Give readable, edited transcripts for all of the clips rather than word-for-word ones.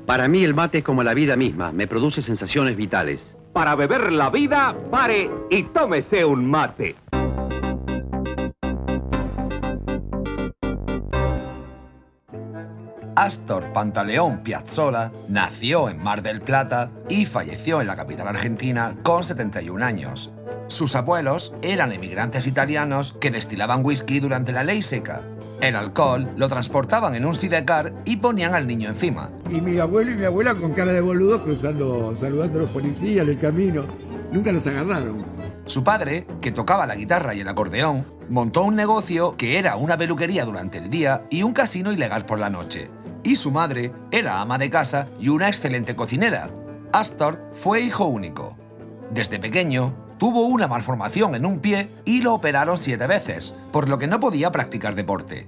Para mí el mate es como la vida misma, me produce sensaciones vitales. Para beber la vida, pare y tómese un mate. Astor Pantaleón Piazzolla nació en Mar del Plata y falleció en la capital argentina con 71 años. Sus abuelos eran emigrantes italianos que destilaban whisky durante la ley seca. El alcohol lo transportaban en un sidecar y ponían al niño encima. Y mi abuelo y mi abuela con cara de boludos cruzando, saludando a los policías en el camino. Nunca los agarraron. Su padre, que tocaba la guitarra y el acordeón, montó un negocio que era una peluquería durante el día y un casino ilegal por la noche. Y su madre era ama de casa y una excelente cocinera. Astor fue hijo único. Desde pequeño, tuvo una malformación en un pie y lo operaron 7 veces, por lo que no podía practicar deporte.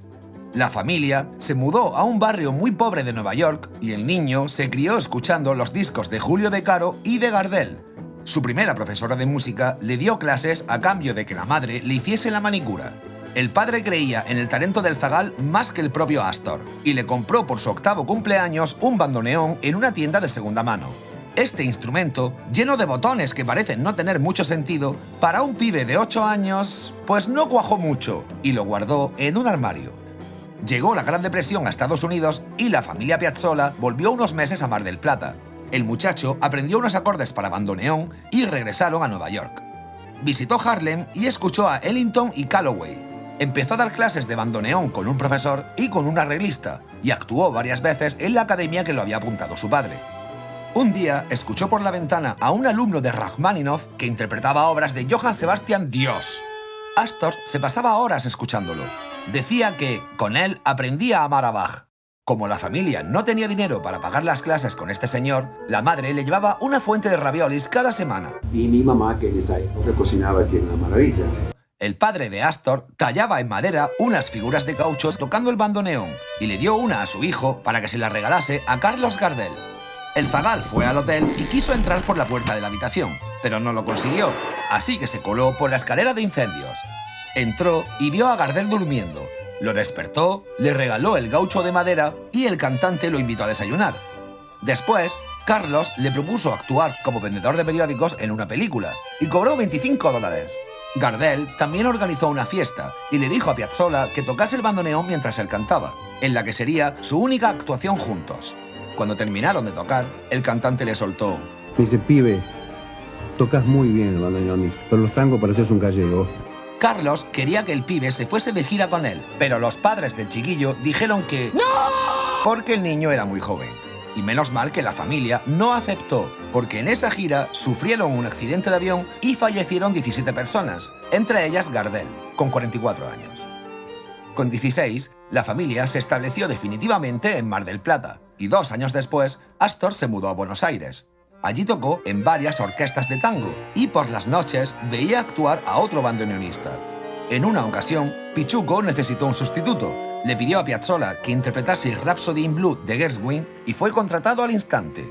La familia se mudó a un barrio muy pobre de Nueva York y el niño se crió escuchando los discos de Julio De Caro y de Gardel. Su primera profesora de música le dio clases a cambio de que la madre le hiciese la manicura. El padre creía en el talento del zagal más que el propio Astor y le compró por su 8º cumpleaños un bandoneón en una tienda de segunda mano. Este instrumento, lleno de botones que parecen no tener mucho sentido, para un pibe de 8 años, pues no cuajó mucho y lo guardó en un armario. Llegó la Gran Depresión a Estados Unidos y la familia Piazzolla volvió unos meses a Mar del Plata. El muchacho aprendió unos acordes para bandoneón y regresaron a Nueva York. Visitó Harlem y escuchó a Ellington y Calloway. Empezó a dar clases de bandoneón con un profesor y con un arreglista y actuó varias veces en la academia que lo había apuntado su padre. Un día escuchó por la ventana a un alumno de Rachmaninoff que interpretaba obras de Johann Sebastian Dios. Astor se pasaba horas escuchándolo. Decía que, con él, aprendía a amar a Bach. Como la familia no tenía dinero para pagar las clases con este señor, la madre le llevaba una fuente de raviolis cada semana. Y mi mamá, que en esa época cocinaba, que era una maravilla. El padre de Astor tallaba en madera unas figuras de caucho tocando el bandoneón y le dio una a su hijo para que se la regalase a Carlos Gardel. El zagal fue al hotel y quiso entrar por la puerta de la habitación, pero no lo consiguió, así que se coló por la escalera de incendios. Entró y vio a Gardel durmiendo. Lo despertó, le regaló el gaucho de madera y el cantante lo invitó a desayunar. Después, Carlos le propuso actuar como vendedor de periódicos en una película y cobró $25. Gardel también organizó una fiesta y le dijo a Piazzolla que tocase el bandoneón mientras él cantaba, en la que sería su única actuación juntos. Cuando terminaron de tocar, el cantante le soltó: Me dice, pibe, tocas muy bien el bandoneón, pero los tangos pareces un gallego. Carlos quería que el pibe se fuese de gira con él, pero los padres del chiquillo dijeron que ¡no!, porque el niño era muy joven. Y menos mal que la familia no aceptó, porque en esa gira sufrieron un accidente de avión y fallecieron 17 personas, entre ellas Gardel, con 44 años. Con 16, la familia se estableció definitivamente en Mar del Plata y 2 años después, Astor se mudó a Buenos Aires. Allí tocó en varias orquestas de tango y por las noches veía actuar a otro bandoneonista. En una ocasión, Pichuco necesitó un sustituto. Le pidió a Piazzolla que interpretase Rhapsody in Blue de Gershwin y fue contratado al instante.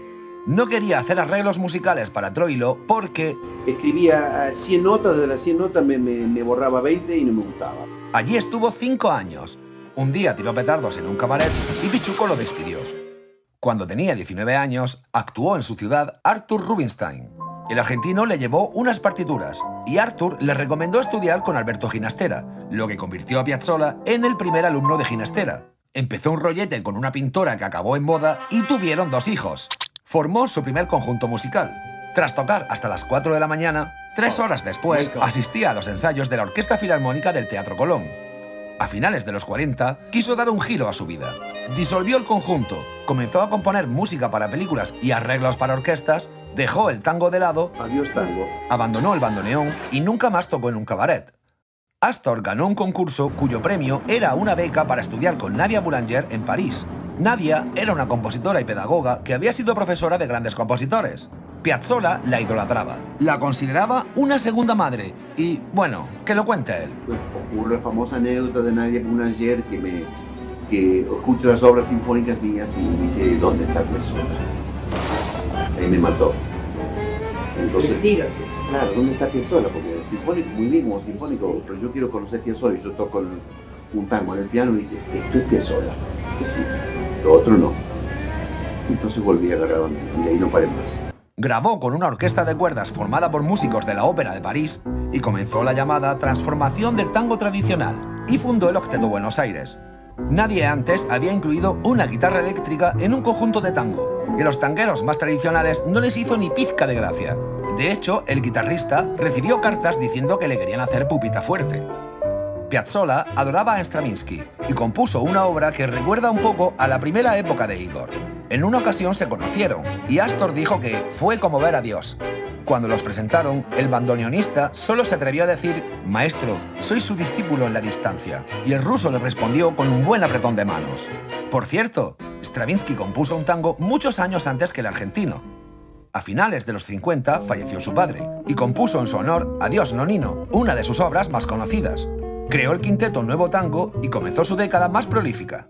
No quería hacer arreglos musicales para Troilo porque escribía 100 notas, de las 100 notas me borraba 20 y no me gustaba. Allí estuvo 5 años. Un día tiró petardos en un cabaret y Pichuco lo despidió. Cuando tenía 19 años, actuó en su ciudad Arthur Rubinstein. El argentino le llevó unas partituras y Arthur le recomendó estudiar con Alberto Ginastera, lo que convirtió a Piazzolla en el primer alumno de Ginastera. Empezó un rollete con una pintora que acabó en boda y tuvieron 2 hijos. Formó su primer conjunto musical. Tras tocar hasta las 4 de la mañana, 3 horas después asistía a los ensayos de la Orquesta Filarmónica del Teatro Colón. A finales de los 40, quiso dar un giro a su vida. Disolvió el conjunto, comenzó a componer música para películas y arreglos para orquestas, dejó el tango de lado, Adiós tango, abandonó el bandoneón y nunca más tocó en un cabaret. Astor ganó un concurso cuyo premio era una beca para estudiar con Nadia Boulanger en París. Nadia era una compositora y pedagoga que había sido profesora de grandes compositores. Piazzolla la idolatraba, la consideraba una segunda madre y, bueno, que lo cuente él. Pues ocurre la famosa anécdota de Nadia Boulanger que escucha las obras sinfónicas mías y dice, ¿dónde está Piazzolla? Ahí me mató. Entonces, claro, ¿dónde está Piazzolla? Porque el sinfónico, muy bien como sinfónico, pero yo quiero conocer Piazzolla y yo toco un tango en el piano y dice, esto es Piazzolla. que sí, lo otro no. Entonces volví a agarrar onda y de ahí no paré más. Grabó con una orquesta de cuerdas formada por músicos de la Ópera de París y comenzó la llamada transformación del tango tradicional y fundó el Octeto Buenos Aires. Nadie antes había incluido una guitarra eléctrica en un conjunto de tango, y a los tangueros más tradicionales no les hizo ni pizca de gracia. De hecho, el guitarrista recibió cartas diciendo que le querían hacer pupita fuerte. Piazzolla adoraba a Stravinsky y compuso una obra que recuerda un poco a la primera época de Igor. En una ocasión se conocieron y Astor dijo que fue como ver a Dios. Cuando los presentaron, el bandoneonista solo se atrevió a decir: «Maestro, soy su discípulo en la distancia», y el ruso le respondió con un buen apretón de manos. Por cierto, Stravinsky compuso un tango muchos años antes que el argentino. A finales de los 50 falleció su padre y compuso en su honor Adiós Nonino, una de sus obras más conocidas. Creó el quinteto Nuevo Tango y comenzó su década más prolífica.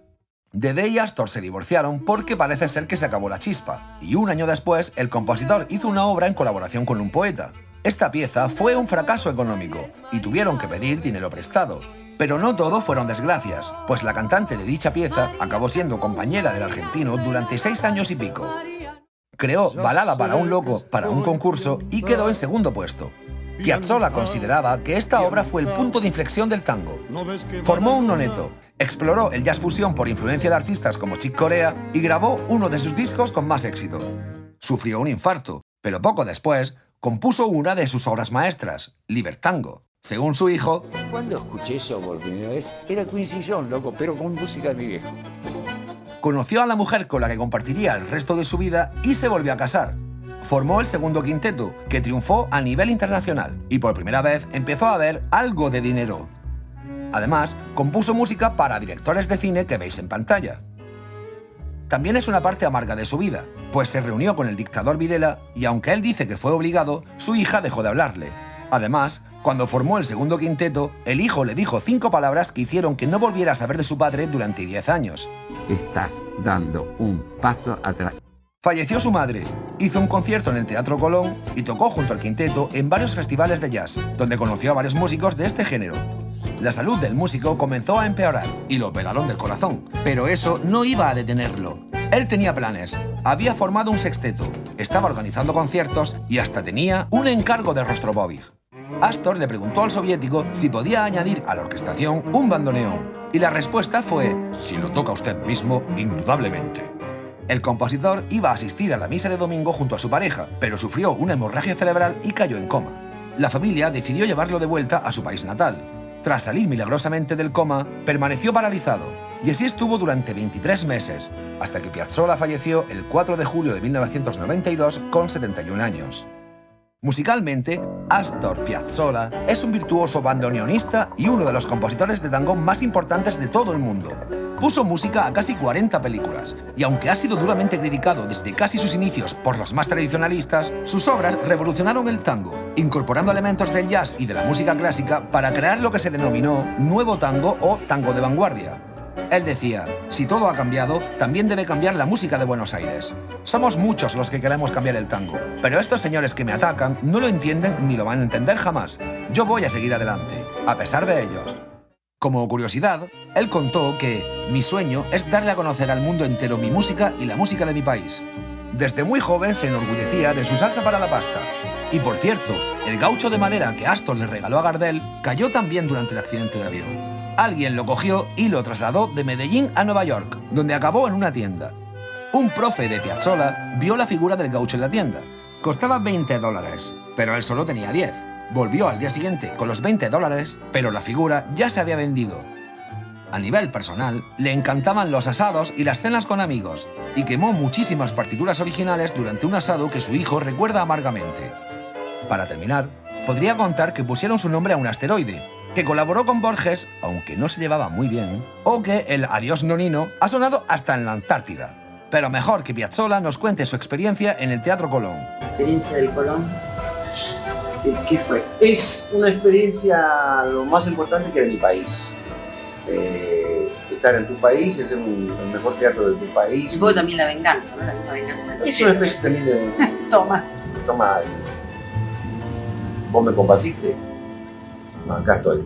Dede y Astor se divorciaron porque parece ser que se acabó la chispa, y un año después el compositor hizo una obra en colaboración con un poeta. Esta pieza fue un fracaso económico y tuvieron que pedir dinero prestado. Pero no todo fueron desgracias, pues la cantante de dicha pieza acabó siendo compañera del argentino durante 6 años y pico. Creó Balada para un loco para un concurso y quedó en segundo puesto. Piazzolla consideraba que esta obra fue el punto de inflexión del tango. Formó un noneto, exploró el jazz fusión por influencia de artistas como Chick Corea y grabó uno de sus discos con más éxito. Sufrió un infarto, pero poco después compuso una de sus obras maestras, Libertango. Según su hijo, Cuando escuché eso por primera vez, era Quincy Jones, loco, pero con música de mi viejo. Conoció a la mujer con la que compartiría el resto de su vida y se volvió a casar. Formó el segundo quinteto, que triunfó a nivel internacional, y por primera vez empezó a ver algo de dinero. Además, compuso música para directores de cine que veis en pantalla. También es una parte amarga de su vida, pues se reunió con el dictador Videla y aunque él dice que fue obligado, su hija dejó de hablarle. Además, cuando formó el segundo quinteto, el hijo le dijo 5 palabras que hicieron que no volviera a saber de su padre durante 10 años. Estás dando un paso atrás. Falleció su madre, hizo un concierto en el Teatro Colón y tocó junto al quinteto en varios festivales de jazz, donde conoció a varios músicos de este género. La salud del músico comenzó a empeorar y lo operaron del corazón, pero eso no iba a detenerlo. Él tenía planes, había formado un sexteto, estaba organizando conciertos y hasta tenía un encargo de Rostropovich. Astor le preguntó al soviético si podía añadir a la orquestación un bandoneón, y la respuesta fue: «Si lo toca usted mismo, indudablemente». El compositor iba a asistir a la misa de domingo junto a su pareja, pero sufrió una hemorragia cerebral y cayó en coma. La familia decidió llevarlo de vuelta a su país natal. Tras salir milagrosamente del coma, permaneció paralizado, y así estuvo durante 23 meses, hasta que Piazzolla falleció el 4 de julio de 1992 con 71 años. Musicalmente, Astor Piazzolla es un virtuoso bandoneonista y uno de los compositores de tango más importantes de todo el mundo. Puso música a casi 40 películas, y aunque ha sido duramente criticado desde casi sus inicios por los más tradicionalistas, sus obras revolucionaron el tango, incorporando elementos del jazz y de la música clásica para crear lo que se denominó Nuevo Tango o Tango de Vanguardia. Él decía: si todo ha cambiado, también debe cambiar la música de Buenos Aires. Somos muchos los que queremos cambiar el tango, pero estos señores que me atacan no lo entienden ni lo van a entender jamás. Yo voy a seguir adelante, a pesar de ellos. Como curiosidad, él contó que mi sueño es darle a conocer al mundo entero mi música y la música de mi país. Desde muy joven se enorgullecía de su salsa para la pasta. Y por cierto, el gaucho de madera que Astor le regaló a Gardel cayó también durante el accidente de avión. Alguien lo cogió y lo trasladó de Medellín a Nueva York, donde acabó en una tienda. Un profe de Piazzolla vio la figura del gaucho en la tienda. Costaba $20, pero él solo tenía 10. Volvió al día siguiente con los $20, pero la figura ya se había vendido. A nivel personal, le encantaban los asados y las cenas con amigos, y quemó muchísimas partituras originales durante un asado que su hijo recuerda amargamente. Para terminar, podría contar que pusieron su nombre a un asteroide, que colaboró con Borges, aunque no se llevaba muy bien, o que el Adiós Nonino ha sonado hasta en la Antártida. Pero mejor que Piazzolla nos cuente su experiencia en el Teatro Colón. ¿La experiencia del Colón? ¿Qué fue? Es una experiencia lo más importante que era mi país. Estar en tu país, es el mejor teatro de tu país. Un poco también la venganza, ¿no? La misma venganza. Es una especie también de... Toma. Toma, ¿vos me combatiste? No, acá estoy.